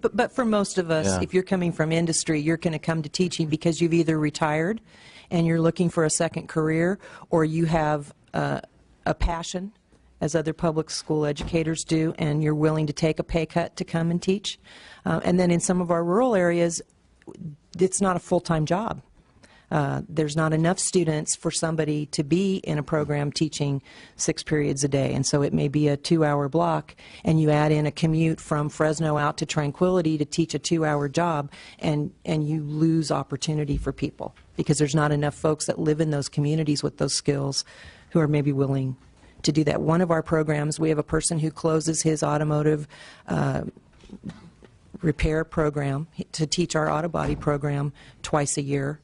But for most of us, Yeah. if you're coming from industry, you're going to come to teaching because you've either retired and you're looking for a second career, or you have a passion, as other public school educators do, and you're willing to take a pay cut to come and teach. And then in some of our rural areas, it's not a full-time job. There's not enough students for somebody to be in a program teaching 6 periods a day, and so it may be a 2-hour block, and you add in a commute from Fresno out to Tranquility to teach a 2-hour job, and you lose opportunity for people because there's not enough folks that live in those communities with those skills who are maybe willing to do that. One of our programs, we have a person who closes his automotive repair program to teach our auto body program twice a year.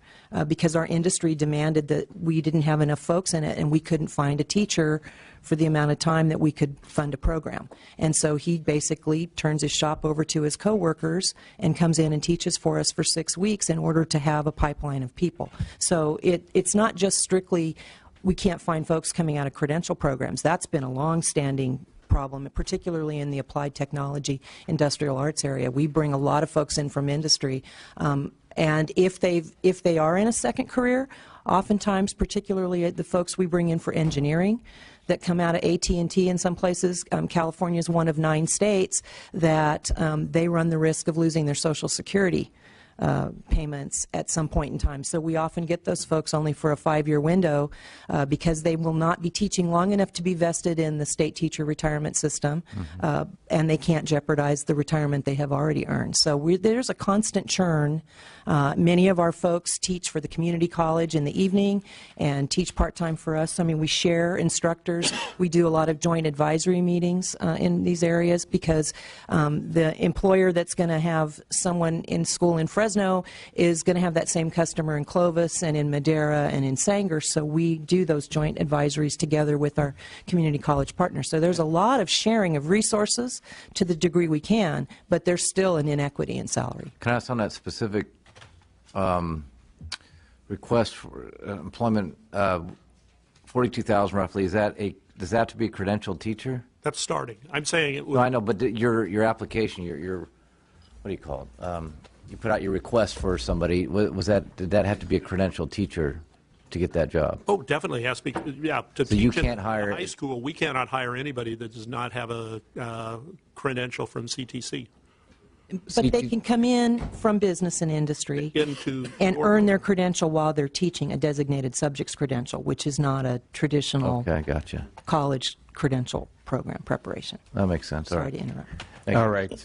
Because our industry demanded that we didn't have enough folks in it and we couldn't find a teacher for the amount of time that we could fund a program. And so he basically turns his shop over to his coworkers and comes in and teaches for us for 6 weeks in order to have a pipeline of people. So it's not just strictly we can't find folks coming out of credential programs. That's been a long-standing problem, particularly in the applied technology industrial arts area. We bring a lot of folks in from industry. And if they are in a second career, oftentimes, particularly the folks we bring in for engineering that come out of AT&T in some places, California is one of 9 states that they run the risk of losing their Social Security payments at some point in time. So we often get those folks only for a 5-year window because they will not be teaching long enough to be vested in the state teacher retirement system, and they can't jeopardize the retirement they have already earned. So there's a constant churn. Many of our folks teach for the community college in the evening and teach part-time for us. I mean, we share instructors. We do a lot of joint advisory meetings in these areas because the employer that's going to have someone in school in Fresno is going to have that same customer in Clovis and in Madera and in Sanger, so we do those joint advisories together with our community college partners. So there's a lot of sharing of resources to the degree we can, but there's still an inequity in salary. Can I ask on that specific request for employment, 42,000 roughly, does that have to be a credentialed teacher? That's starting. I'm saying it would. No, I know, but your application, your what do you call it? You put out your request for somebody. Did that have to be a credentialed teacher to get that job? Oh, definitely has to be. Yeah, to So teach you can't hire in high school. We cannot hire anybody that does not have a credential from CTC. But they can come in from business and industry and earn their credential while they're teaching a designated subjects credential, which is not a traditional gotcha. college credential program preparation. That makes sense. Sorry to interrupt. All right.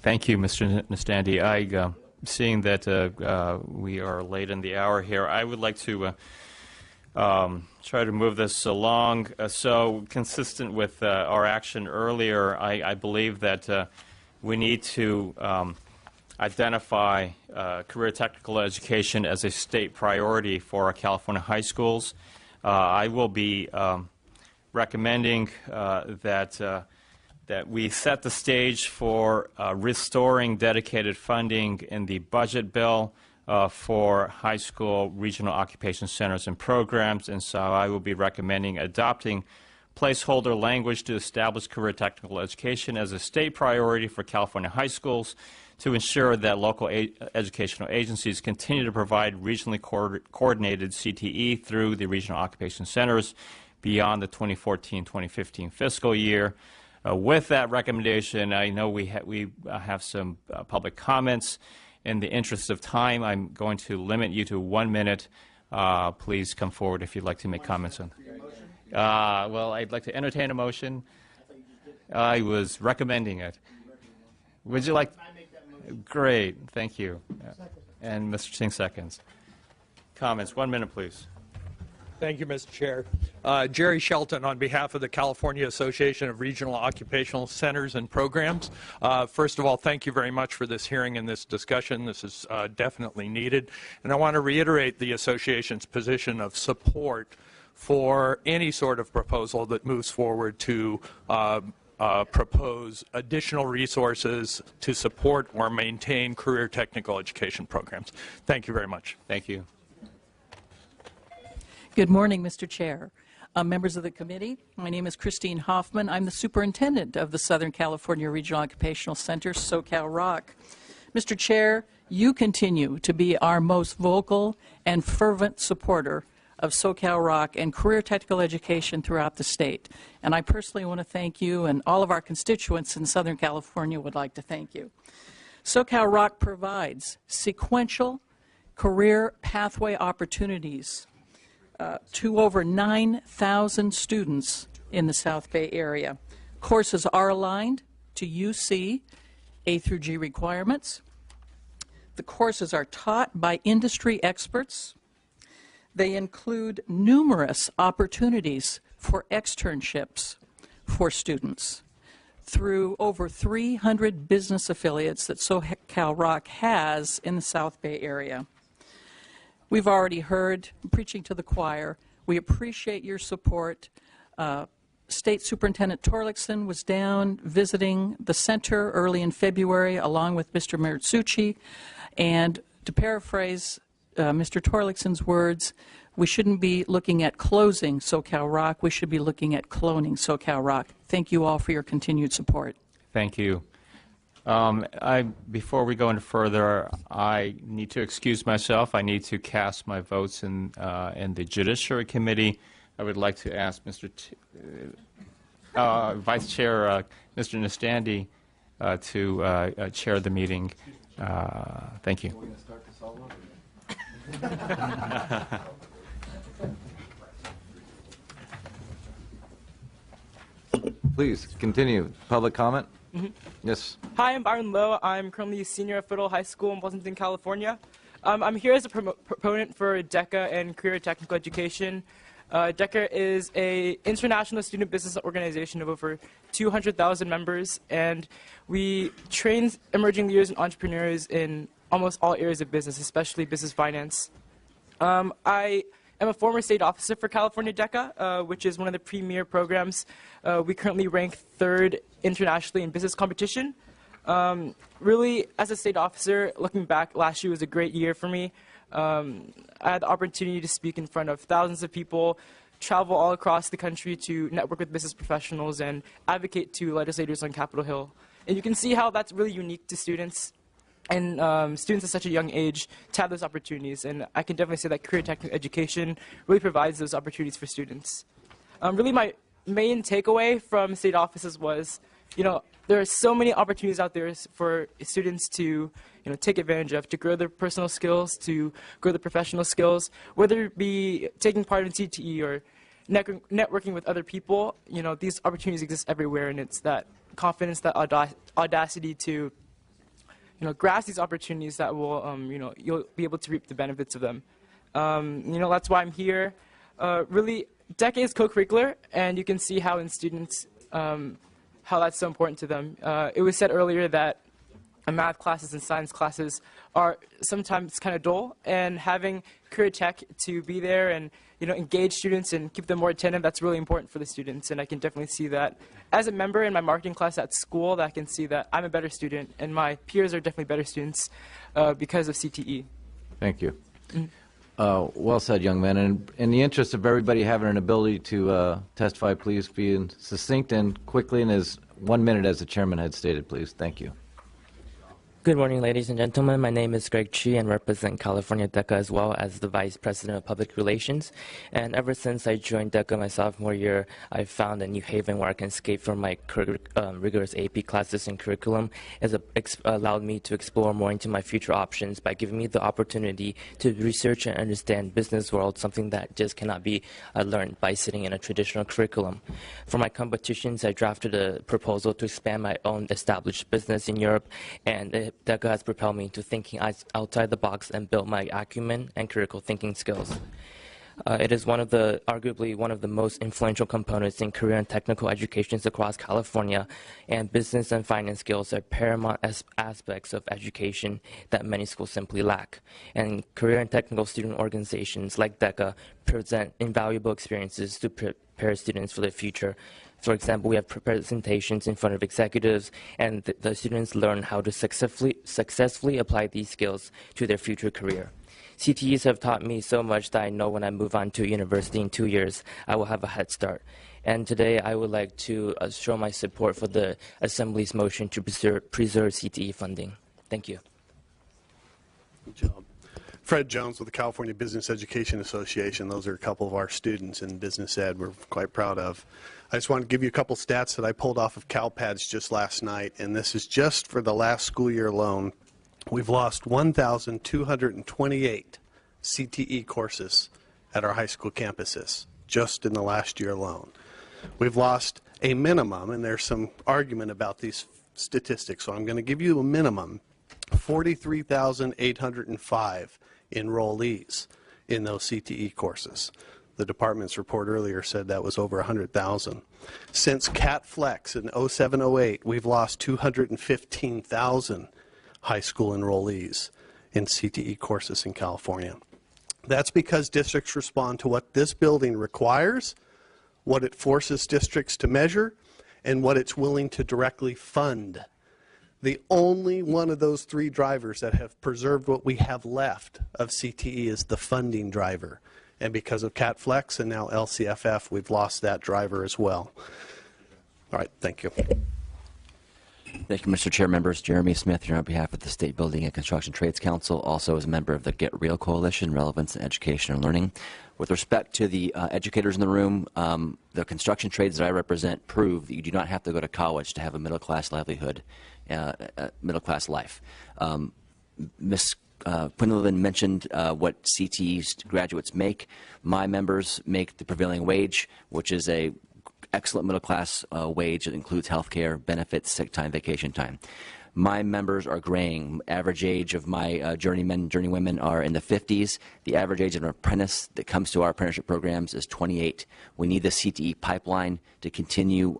Thank you, Mr. Nastandi. Seeing that we are late in the hour here, I would like to try to move this along. So consistent with our action earlier, I believe that we need to identify career technical education as a state priority for our California high schools. I will be recommending that we set the stage for restoring dedicated funding in the budget bill for high school regional occupation centers and programs, and so I will be recommending adopting placeholder language to establish career technical education as a state priority for California high schools to ensure that local educational agencies continue to provide regionally coordinated CTE through the regional occupation centers beyond the 2014-2015 fiscal year. With that recommendation, I know we have some public comments. In the interest of time, I'm going to limit you to 1 minute. Please come forward if you'd like to make comments on. Well, I'd like to entertain a motion. I was recommending it. Would you like? Great, thank you. And Mr. Singh seconds. Comments, 1 minute, please. Thank you, Mr. Chair. Jerry Shelton on behalf of the California Association of Regional Occupational Centers and Programs. First of all, thank you very much for this hearing and this discussion. This is definitely needed. And I want to reiterate the association's position of support for any sort of proposal that moves forward to propose additional resources to support or maintain career technical education programs. Thank you very much. Thank you. Good morning, Mr. Chair. Members of the committee, my name is Christine Hoffman. I'm the superintendent of the Southern California Regional Occupational Center, SoCal-ROC. Mr. Chair, you continue to be our most vocal and fervent supporter of SoCal-ROC and career technical education throughout the state. And I personally want to thank you, and all of our constituents in Southern California would like to thank you. SoCal-ROC provides sequential career pathway opportunities to over 9,000 students in the South Bay area. Courses are aligned to UC A through G requirements. The courses are taught by industry experts. They include numerous opportunities for externships for students through over 300 business affiliates that SoCal-ROC has in the South Bay area. We've already heard, preaching to the choir, we appreciate your support. State Superintendent Torlakson was down visiting the center early in February along with Mr. Maritsucci, and to paraphrase Mr. Torlakson's words, we shouldn't be looking at closing SoCal-ROC, we should be looking at cloning SoCal-ROC. Thank you all for your continued support. Thank you. Before we go any further, I need to excuse myself. I need to cast my votes in the Judiciary Committee. I would like to ask Vice Chair Mr. Nastandi to chair the meeting. Thank you. Please continue. Public comment? Yes. Hi, I'm Byron Lowe. I'm currently a senior at Foothill High School in Pleasanton, California. I'm here as a proponent for DECA and Career Technical Education. DECA is an international student business organization of over 200,000 members, and we train emerging leaders and entrepreneurs in almost all areas of business, especially business finance. I am a former state officer for California DECA, which is one of the premier programs. We currently rank 3rd internationally in business competition. Really, as a state officer, looking back, last year was a great year for me. I had the opportunity to speak in front of thousands of people, travel all across the country to network with business professionals, and advocate to legislators on Capitol Hill. And you can see how that's really unique to students and students at such a young age to have those opportunities. And I can definitely say that career technical education really provides those opportunities for students. Really, my main takeaway from state offices was, there are so many opportunities out there for students to, take advantage of, to grow their personal skills, to grow their professional skills, whether it be taking part in CTE or networking with other people. These opportunities exist everywhere, and it's that confidence, that audacity to, grasp these opportunities that will, you'll be able to reap the benefits of them. That's why I'm here. Really, DECA is co-curricular, and you can see how in students, how that's so important to them. It was said earlier that math classes and science classes are sometimes kind of dull, and having career tech to be there and engage students and keep them more attentive, that's really important for the students. And I can definitely see that as a member in my marketing class at school, that I can see that I'm a better student and my peers are definitely better students because of CTE. Thank you. Well said, young man. And in the interest of everybody having an ability to testify, please be succinct and quickly, and as 1 minute, as the chairman had stated, please. Thank you. Good morning, ladies and gentlemen. My name is Greg Chi and represent California DECA as well as the Vice President of Public Relations. And ever since I joined DECA my sophomore year, I've found a new haven where I can escape from my rigorous AP classes and curriculum. It's allowed me to explore more into my future options by giving me the opportunity to research and understand business world, something that just cannot be learned by sitting in a traditional curriculum. For my competitions, I drafted a proposal to expand my own established business in Europe, and DECA has propelled me into thinking outside the box and built my acumen and critical thinking skills. It is arguably one of the most influential components in career and technical educations across California, and business and finance skills are paramount aspects of education that many schools simply lack. And career and technical student organizations like DECA present invaluable experiences to prepare students for the future. For example, we have presentations in front of executives, and the students learn how to successfully apply these skills to their future career. CTEs have taught me so much that I know when I move on to university in 2 years, I will have a head start. And today I would like to show my support for the Assembly's motion to preserve CTE funding. Thank you. Good job. Fred Jones with the California Business Education Association. Those are a couple of our students in business ed we're quite proud of. I just want to give you a couple stats that I pulled off of CalPads just last night, and this is just for the last school year alone. We've lost 1,228 CTE courses at our high school campuses just in the last year alone. We've lost a minimum, and there's some argument about these statistics, so I'm going to give you a minimum, 43,805 enrollees in those CTE courses. The department's report earlier said that was over 100,000. Since CAT Flex in 07-08, we've lost 215,000 high school enrollees in CTE courses in California. That's because districts respond to what this building requires, what it forces districts to measure, and what it's willing to directly fund. The only one of those three drivers that have preserved what we have left of CTE is the funding driver. And because of CAT Flex and now LCFF, we've lost that driver as well. All right, thank you. Thank you, Mr. Chair. Members, Jeremy Smith here on behalf of the State Building and Construction Trades Council, also as a member of the Get Real Coalition, Relevance in Education and Learning. With respect to the educators in the room, the construction trades that I represent prove that you do not have to go to college to have a middle-class livelihood, middle-class life. Ms. Quinlan mentioned what CTE graduates make. My members make the prevailing wage, which is a excellent middle-class wage that includes health care, benefits, sick time, vacation time. My members are graying. Average age of my journeymen, journeywomen are in the 50s. The average age of an apprentice that comes to our apprenticeship programs is 28. We need the CTE pipeline to continue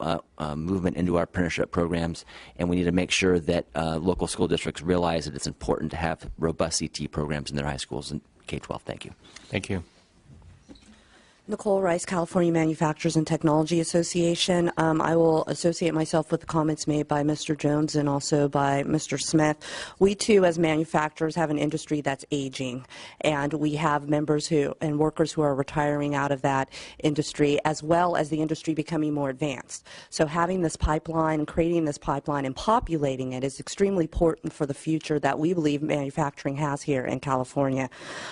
movement into our apprenticeship programs, and we need to make sure that local school districts realize that it's important to have robust CTE programs in their high schools and K-12. Thank you. Thank you. Nicole Rice, California Manufacturers and Technology Association. I will associate myself with the comments made by Mr. Jones and also by Mr. Smith. We too, as manufacturers, have an industry that's aging, and we have members who and workers who are retiring out of that industry, as well as the industry becoming more advanced. So having this pipeline and creating this pipeline and populating it is extremely important for the future that we believe manufacturing has here in California.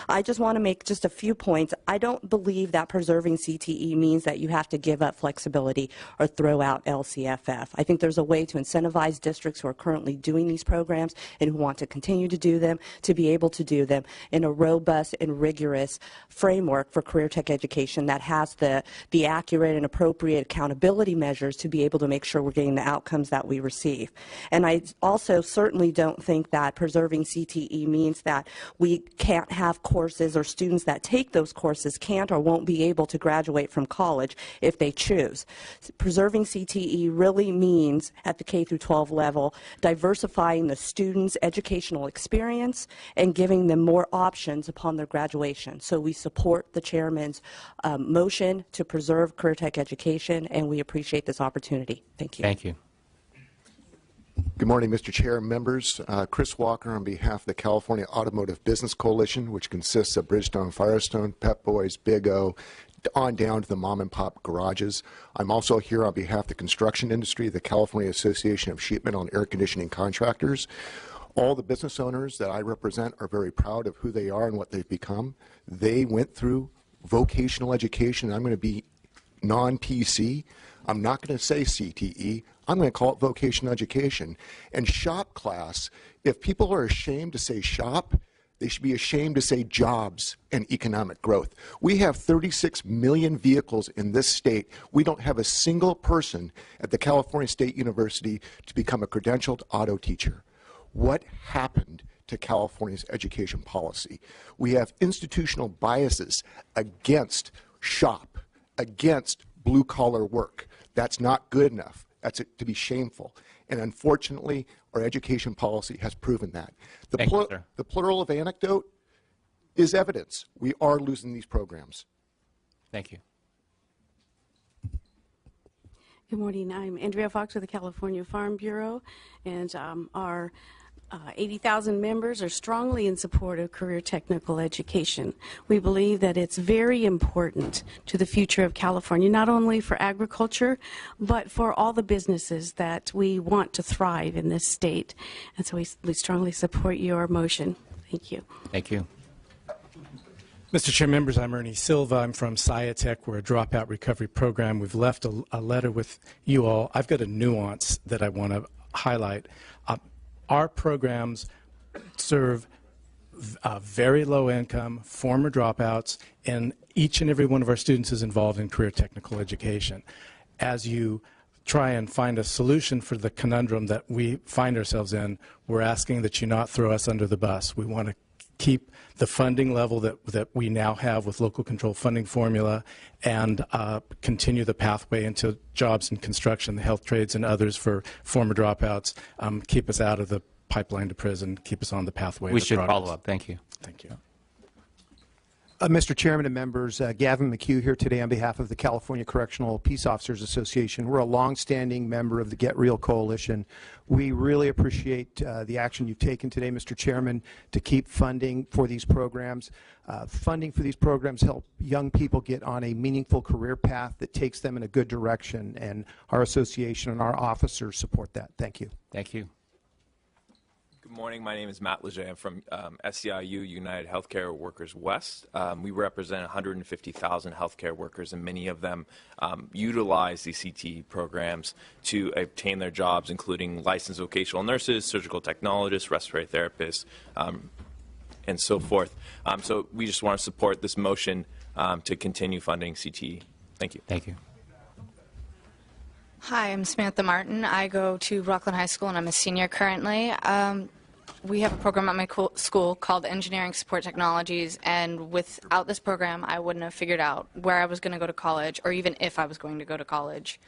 I just want to make just a few points. I don't believe that preserving CTE means that you have to give up flexibility or throw out LCFF. I think there's a way to incentivize districts who are currently doing these programs and who want to continue to do them to be able to do them in a robust and rigorous framework for career tech education that has the accurate and appropriate accountability measures to be able to make sure we're getting the outcomes that we receive. And I also certainly don't think that preserving CTE means that we can't have courses or students that take those courses can't or won't be able to graduate from college if they choose. Preserving CTE really means, at the K through 12 level, diversifying the students' educational experience and giving them more options upon their graduation. So we support the chairman's motion to preserve career tech education, and we appreciate this opportunity. Thank you. Thank you. Good morning, Mr. Chair and members. Chris Walker on behalf of the California Automotive Business Coalition, which consists of Bridgestone, Firestone, Pep Boys, Big O, on down to the mom and pop garages. I'm also here on behalf of the construction industry, the California Association of Sheet Metal and Air Conditioning Contractors. All the business owners that I represent are very proud of who they are and what they've become. They went through vocational education. I'm going to be non-PC. I'm not going to say CTE. I'm going to call it vocational education. And shop class, if people are ashamed to say shop, they should be ashamed to say jobs and economic growth. We have 36 million vehicles in this state. We don't have a single person at the California State University to become a credentialed auto teacher. What happened to California's education policy? We have institutional biases against shop, against blue-collar work. That's not good enough. That's to be shameful. And unfortunately, our education policy has proven that. The plural of anecdote is evidence. We are losing these programs. Thank you. Good morning. I'm Andrea Fox with the California Farm Bureau, and our 80,000 members are strongly in support of career technical education. We believe that it's very important to the future of California, not only for agriculture, but for all the businesses that we want to thrive in this state. And so we strongly support your motion. Thank you. Thank you. Mr. Chair, members, I'm Ernie Silva. I'm from SciaTech. We're a dropout recovery program. We've left a letter with you all. I've got a nuance that I want to highlight. Our programs serve very low income, former dropouts, and each and every one of our students is involved in career technical education. As you try and find a solution for the conundrum that we find ourselves in, we're asking that you not throw us under the bus. We want to keep the funding level that we now have with local control funding formula and continue the pathway into jobs in construction, the health trades, and others for former dropouts. Keep us out of the pipeline to prison, keep us on the pathway. We should follow up. Thank you. Thank you. Mr. Chairman and members, Gavin McHugh here today on behalf of the California Correctional Peace Officers Association. We're a longstanding member of the Get Real Coalition. We really appreciate the action you've taken today, Mr. Chairman, to keep funding for these programs. Funding for these programs help young people get on a meaningful career path that takes them in a good direction, and our association and our officers support that. Thank you. Thank you. Good morning. My name is Matt Leger. I'm from SEIU, United Healthcare Workers West. We represent 150,000 healthcare workers, and many of them utilize these CTE programs to obtain their jobs, including licensed vocational nurses, surgical technologists, respiratory therapists, and so forth. So we just want to support this motion to continue funding CTE. Thank you. Thank you. Hi, I'm Samantha Martin. I go to Rockland High School, and I'm a senior currently. We have a program at my school called Engineering Support Technologies, and without this program, I wouldn't have figured out where I was going to go to college, or even if I was going to go to college.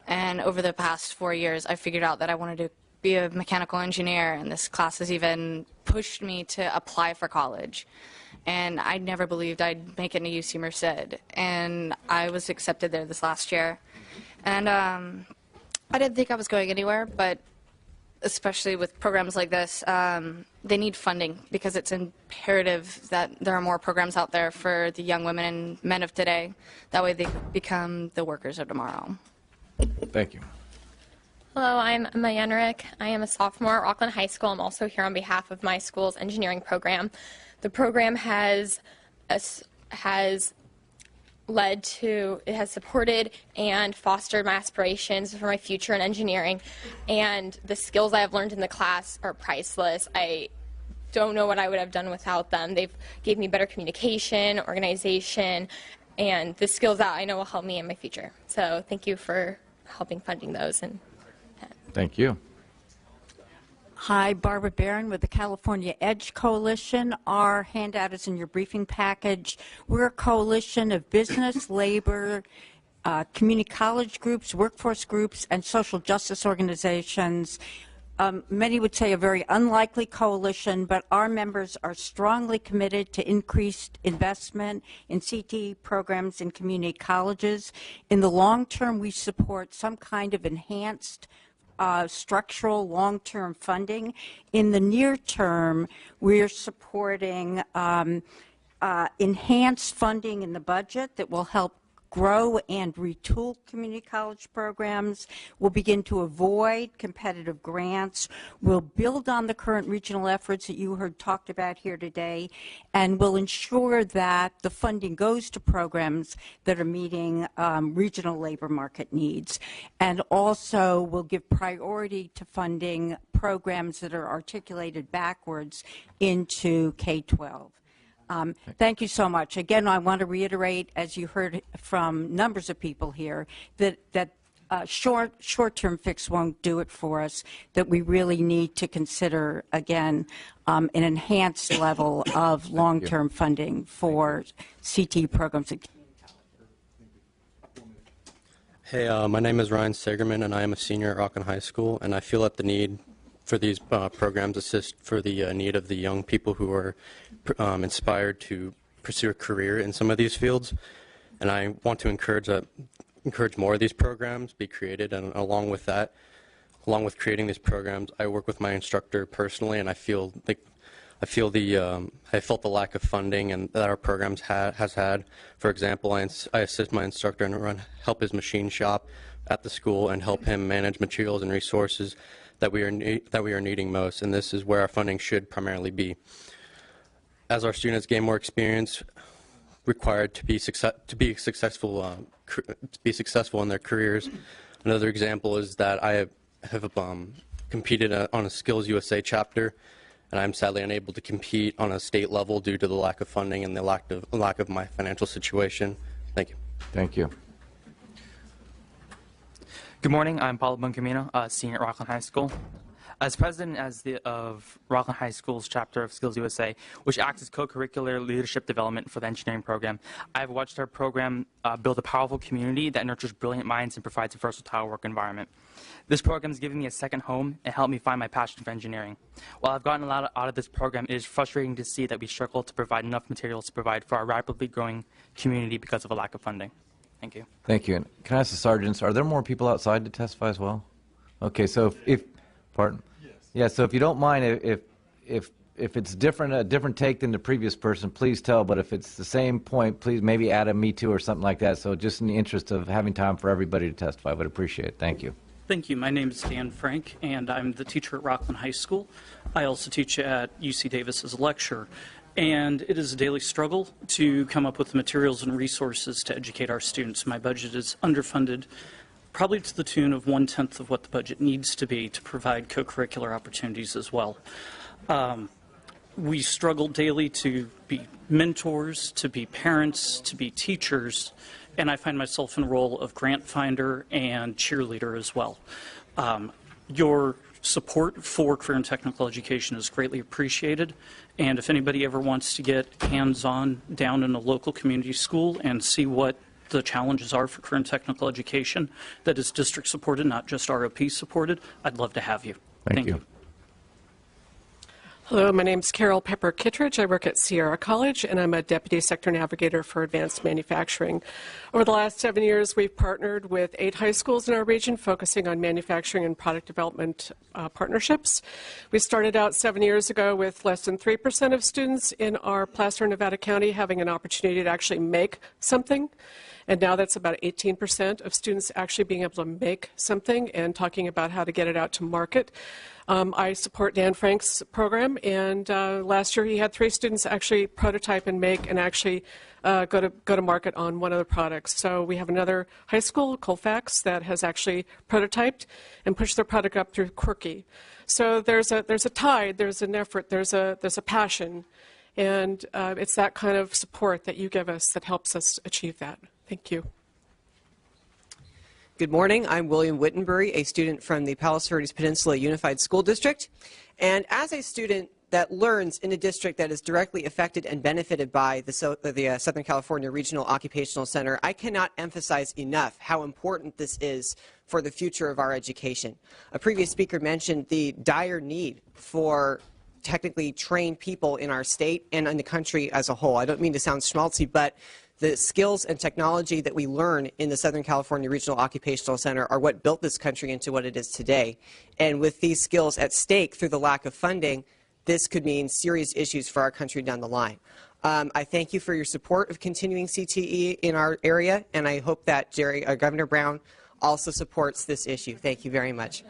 And over the past 4 years, I figured out that I wanted to be a mechanical engineer, and this class has even pushed me to apply for college. And I never believed I'd make it to UC Merced, and I was accepted there this last year. And I didn't think I was going anywhere, but especially with programs like this, they need funding because it's imperative that there are more programs out there for the young women and men of today. That way they become the workers of tomorrow. Thank you. Hello, I'm Emma Yenrick. I am a sophomore at Rockland High School. I'm also here on behalf of my school's engineering program. The program has supported and fostered my aspirations for my future in engineering, and the skills I have learned in the class are priceless. I don't know what I would have done without them. They've gave me better communication, organization, and the skills that I know will help me in my future. So thank you for helping funding those. And Thank you. Hi, Barbara Barron with the California EDGE Coalition. Our handout is in your briefing package. We're a coalition of business, labor, community college groups, workforce groups, and social justice organizations. Many would say a very unlikely coalition, but our members are strongly committed to increased investment in CTE programs in community colleges. In the long term, we support some kind of enhanced structural long-term funding. In the near term, we're supporting enhanced funding in the budget that will help grow and retool community college programs. We'll begin to avoid competitive grants. We'll build on the current regional efforts that you heard talked about here today, and we'll ensure that the funding goes to programs that are meeting regional labor market needs. And also we'll give priority to funding programs that are articulated backwards into K-12. Thank you so much. Again, I want to reiterate, as you heard from numbers of people here, that short-term fix won't do it for us, that we really need to consider, again, an enhanced level of long-term funding for CT programs. Hey, my name is Ryan Segerman, and I am a senior at Rockland High School, and I feel that the need for these programs assist for the need of the young people who are inspired to pursue a career in some of these fields. And I want to encourage more of these programs be created, and along with that, along with creating these programs, I work with my instructor personally, and I felt the lack of funding and that our programs has had. For example, I assist my instructor and help his machine shop at the school and help him manage materials and resources that we are needing most, and this is where our funding should primarily be. As our students gain more experience required to be successful in their careers, another example is that I have competed on a Skills USA chapter, and I'm sadly unable to compete on a state level due to the lack of funding and the lack of my financial situation. Thank you. Thank you. Good morning. I'm Paulo Buncamino, senior at Rockland High School. As president of Rockland High School's chapter of Skills USA, which acts as co-curricular leadership development for the engineering program, I've watched our program build a powerful community that nurtures brilliant minds and provides a versatile work environment. This program has given me a second home and helped me find my passion for engineering. While I've gotten a lot out of this program, it is frustrating to see that we struggle to provide enough materials to provide for our rapidly growing community because of a lack of funding. Thank you. Thank you. And can I ask the sergeants, are there more people outside to testify as well? Okay, so pardon? Yes. Yeah, so if you don't mind, if it's different, a different take than the previous person, please tell, but if it's the same point, please maybe add a me too or something like that. So just in the interest of having time for everybody to testify, I would appreciate it. Thank you. Thank you. My name is Dan Frank, and I'm the teacher at Rockland High School. I also teach at UC Davis as a lecturer. And it is a daily struggle to come up with the materials and resources to educate our students. My budget is underfunded, probably to the tune of 1/10 of what the budget needs to be to provide co-curricular opportunities as well. We struggle daily to be mentors, to be parents, to be teachers, and I find myself in the role of grant finder and cheerleader as well. Your support for career and technical education is greatly appreciated, and if anybody ever wants to get hands-on down in a local community school and see what the challenges are for career and technical education that is district supported, not just ROP supported, I'd love to have you. Thank you. Hello, my name is Carol Pepper Kittredge. I work at Sierra College, and I'm a Deputy Sector Navigator for Advanced Manufacturing. Over the last 7 years, we've partnered with 8 high schools in our region, focusing on manufacturing and product development partnerships. We started out 7 years ago with less than 3% of students in our Placer, Nevada County having an opportunity to actually make something. And now that's about 18% of students actually being able to make something and talking about how to get it out to market. I support Dan Frank's program, and last year he had 3 students actually prototype and make and actually go to market on one of the products. So we have another high school, Colfax, that has actually prototyped and pushed their product up through Quirky. So there's a tide, there's an effort, there's a passion, and it's that kind of support that you give us that helps us achieve that. Thank you. Good morning. I'm William Wittenbury, a student from the Palos Verdes Peninsula Unified School District. And as a student that learns in a district that is directly affected and benefited by the Southern California Regional Occupational Center, I cannot emphasize enough how important this is for the future of our education. A previous speaker mentioned the dire need for technically trained people in our state and in the country as a whole. I don't mean to sound schmaltzy, but the skills and technology that we learn in the Southern California Regional Occupational Center are what built this country into what it is today. And with these skills at stake through the lack of funding, this could mean serious issues for our country down the line. I thank you for your support of continuing CTE in our area, and I hope that Governor Brown also supports this issue. Thank you very much.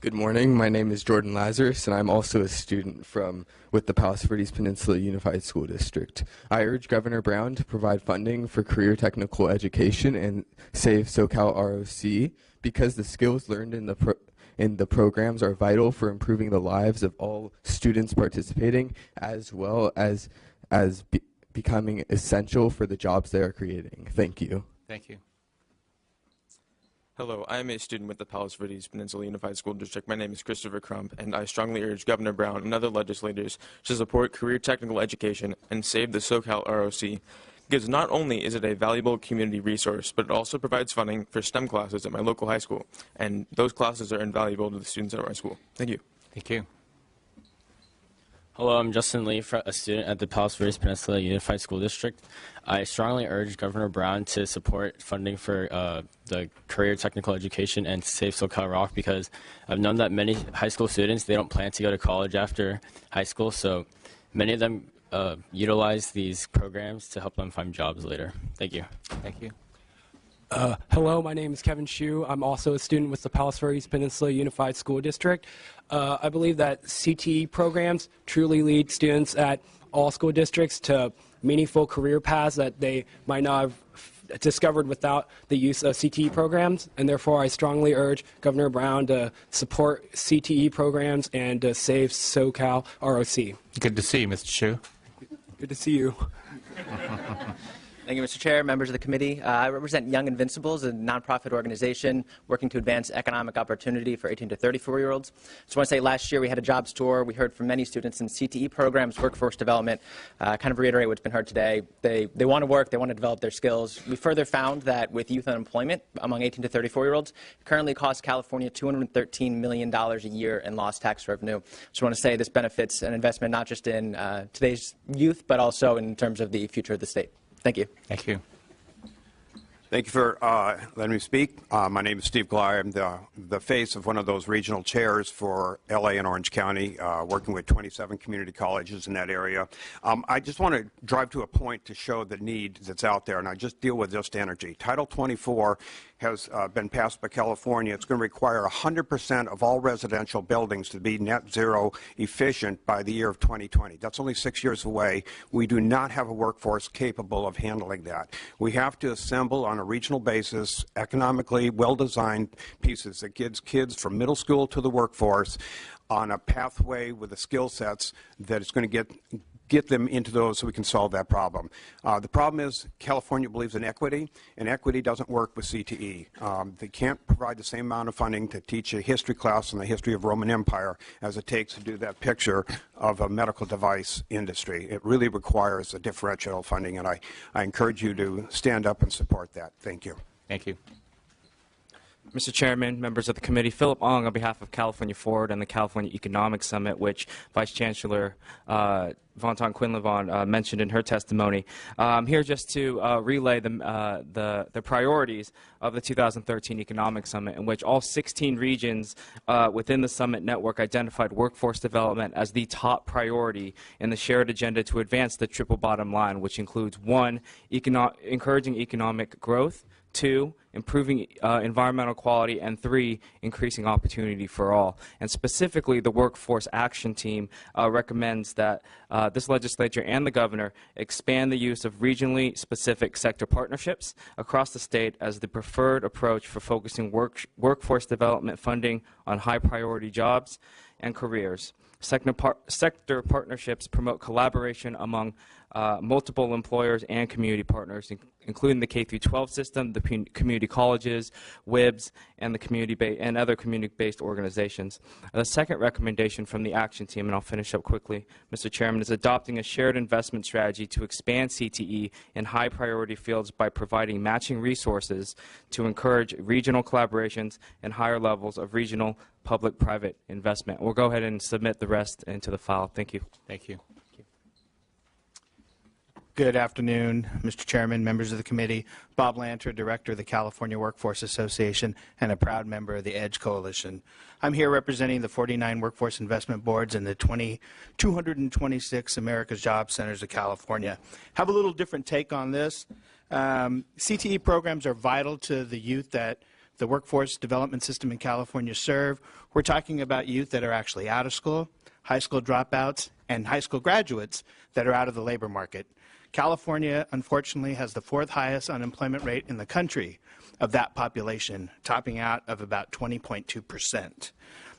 Good morning. My name is Jordan Lazarus, and I'm also a student with the Palos Verdes Peninsula Unified School District. I urge Governor Brown to provide funding for career technical education and save SoCal ROC because the skills learned in the programs are vital for improving the lives of all students participating, as well as becoming essential for the jobs they are creating. Thank you. Thank you. Hello, I am a student with the Palos Verdes Peninsula Unified School District. My name is Christopher Crump, and I strongly urge Governor Brown and other legislators to support career technical education and save the SoCal ROC, because not only is it a valuable community resource, but it also provides funding for STEM classes at my local high school, and those classes are invaluable to the students at our school. Thank you. Thank you. Hello, I'm Justin Lee, a student at the Palos Verdes Peninsula Unified School District. I strongly urge Governor Brown to support funding for the career technical education and Save SoCal Rock, because I've known that many high school students, they don't plan to go to college after high school, so many of them utilize these programs to help them find jobs later. Thank you. Thank you. Hello, my name is Kevin Hsu. I'm also a student with the Palos Verdes Peninsula Unified School District. I believe that CTE programs truly lead students at all school districts to meaningful career paths that they might not have discovered without the use of CTE programs, and therefore I strongly urge Governor Brown to support CTE programs and to save SoCal ROC. Good to see you, Mr. Hsu. Good to see you. Thank you, Mr. Chair, members of the committee. I represent Young Invincibles, a nonprofit organization working to advance economic opportunity for 18 to 34-year-olds. Just want to say last year we had a jobs tour. We heard from many students in CTE programs, workforce development, kind of reiterate what's been heard today. They want to work, they want to develop their skills. We further found that with youth unemployment among 18 to 34-year-olds, it currently costs California $213 million a year in lost tax revenue. Just want to say this benefits an investment not just in today's youth, but also in terms of the future of the state. Thank you. Thank you. Thank you for letting me speak. My name is Steve Glyer. I'm the face of one of those regional chairs for LA and Orange County, working with 27 community colleges in that area. I just want to drive to a point to show the need that's out there, and I just deal with just energy. Title 24 has been passed by California. It's going to require 100% of all residential buildings to be net zero efficient by the year of 2020. That's only 6 years away. We do not have a workforce capable of handling that. We have to assemble on a regional basis, economically well-designed pieces that gives kids from middle school to the workforce on a pathway with the skill sets that is going to get them into those so we can solve that problem. The problem is California believes in equity, and equity doesn't work with CTE. They can't provide the same amount of funding to teach a history class on the history of Roman Empire as it takes to do that picture of a medical device industry. It really requires a differential funding, and I encourage you to stand up and support that. Thank you. Thank you. Mr. Chairman, members of the committee, Philip Ong on behalf of California Forward and the California Economic Summit, which Vice Chancellor Vontan Quinlivan mentioned in her testimony. I'm here just to relay the priorities of the 2013 Economic Summit, in which all 16 regions within the summit network identified workforce development as the top priority in the shared agenda to advance the triple bottom line, which includes 1, encouraging economic growth, 2, improving environmental quality, and 3, increasing opportunity for all. And specifically, the Workforce Action Team recommends that this legislature and the governor expand the use of regionally specific sector partnerships across the state as the preferred approach for focusing workforce development funding on high-priority jobs and careers. Sector partnerships promote collaboration among multiple employers and community partners, including the K-12 system, the community colleges, WIBs, and and other community-based organizations. The second recommendation from the action team, and I'll finish up quickly, Mr. Chairman, is adopting a shared investment strategy to expand CTE in high-priority fields by providing matching resources to encourage regional collaborations and higher levels of regional public-private investment. We'll go ahead and submit the rest into the file. Thank you. Thank you. Good afternoon, Mr. Chairman, members of the committee. Bob Lanter, Director of the California Workforce Association and a proud member of the EDGE Coalition. I'm here representing the 49 workforce investment boards and the 226 America's Job Centers of California. Have a little different take on this. CTE programs are vital to the youth that the workforce development system in California serve. We're talking about youth that are actually out of school, high school dropouts, and high school graduates that are out of the labor market. California, unfortunately, has the 4th highest unemployment rate in the country of that population, topping out of about 20.2%.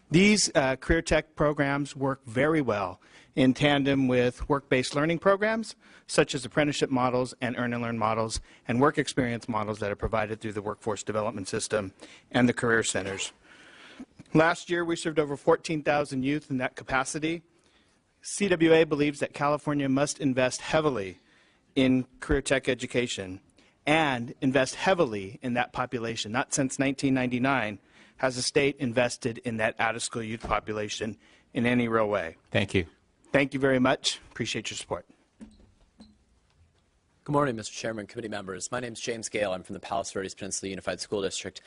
These career tech programs work very well in tandem with work-based learning programs, such as apprenticeship models and earn and learn models and work experience models that are provided through the workforce development system and the career centers. Last year, we served over 14,000 youth in that capacity. CWA believes that California must invest heavily in career tech education and invest heavily in that population. Not since 1999 has the state invested in that out-of-school youth population in any real way. Thank you. Thank you very much. Appreciate your support. Good morning, Mr. Chairman, committee members. My name is James Gale. I'm from the Palos Verdes Peninsula Unified School District.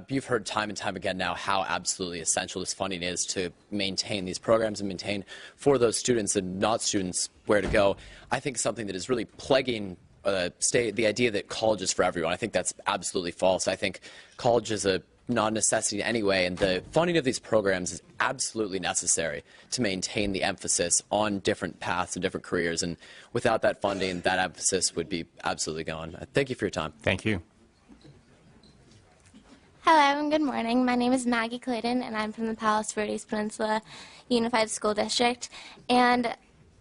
You've heard time and time again now how absolutely essential this funding is to maintain these programs and maintain for those students and not students where to go. I think something that is really plaguing the idea that college is for everyone. I think that's absolutely false. I think college is a non-necessity anyway, and the funding of these programs is absolutely necessary to maintain the emphasis on different paths and different careers, and without that funding, that emphasis would be absolutely gone. Thank you for your time. Thank you. Hello and good morning. My name is Maggie Clayton, and I'm from the Palos Verdes Peninsula Unified School District, and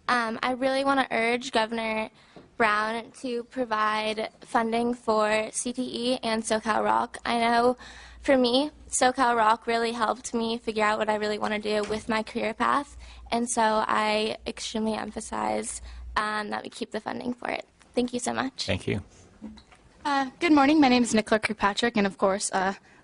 I really want to urge Governor Brown to provide funding for CTE and SoCal Rock. I know for me, SoCal Rock really helped me figure out what I really want to do with my career path, and so I extremely emphasize that we keep the funding for it. Thank you so much. Thank you. Good morning. My name is Nicola Kirkpatrick, and of course,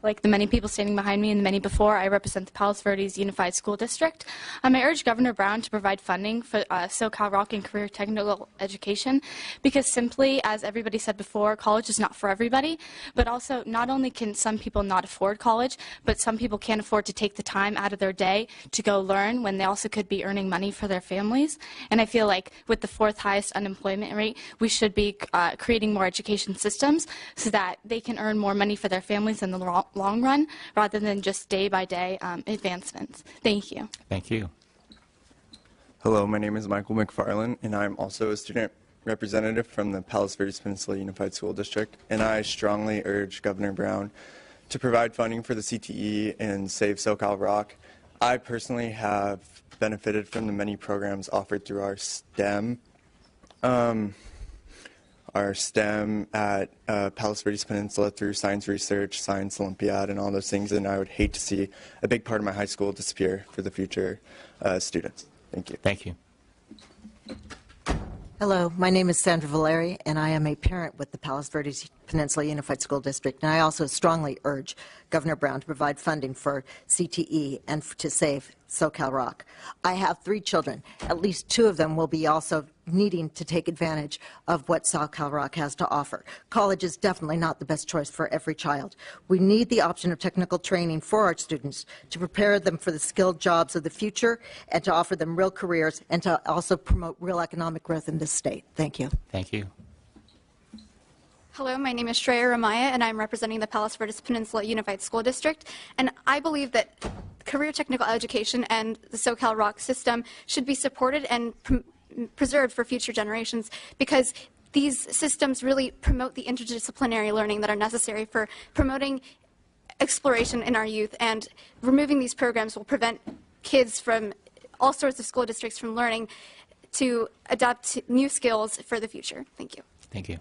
like the many people standing behind me and the many before, I represent the Palos Verdes Unified School District. I urge Governor Brown to provide funding for SoCal Rock and career technical education because simply, as everybody said before, college is not for everybody, but also not only can some people not afford college, but some people can't afford to take the time out of their day to go learn when they also could be earning money for their families. And I feel like with the fourth highest unemployment rate, we should be creating more education systems so that they can earn more money for their families in the long run rather than just day-by-day advancements. Thank you. Thank you. Hello, my name is Michael McFarland, and I'm also a student representative from the Palos Verdes Peninsula Unified School District, and I strongly urge Governor Brown to provide funding for the CTE and Save SoCal Rock. I personally have benefited from the many programs offered through our STEM at Palos Verdes Peninsula through science research, science Olympiad, and all those things, and I would hate to see a big part of my high school disappear for the future students. Thank you. Thank you. Hello, my name is Sandra Valeri, and I am a parent with the Palos Verdes Peninsula Unified School District, and I also strongly urge Governor Brown to provide funding for CTE and to save SoCal Rock. I have 3 children. At least 2 of them will be also needing to take advantage of what SoCal Rock has to offer. College is definitely not the best choice for every child. We need the option of technical training for our students to prepare them for the skilled jobs of the future and to offer them real careers and to also promote real economic growth in this state. Thank you. Thank you. Hello, my name is Shreya Ramaya, and I'm representing the Palos Verdes Peninsula Unified School District. And I believe that career technical education and the SoCal Rock system should be supported and preserved for future generations because these systems really promote the interdisciplinary learning that are necessary for promoting exploration in our youth, and removing these programs will prevent kids from all sorts of school districts from learning to adopt new skills for the future. Thank you. Thank you.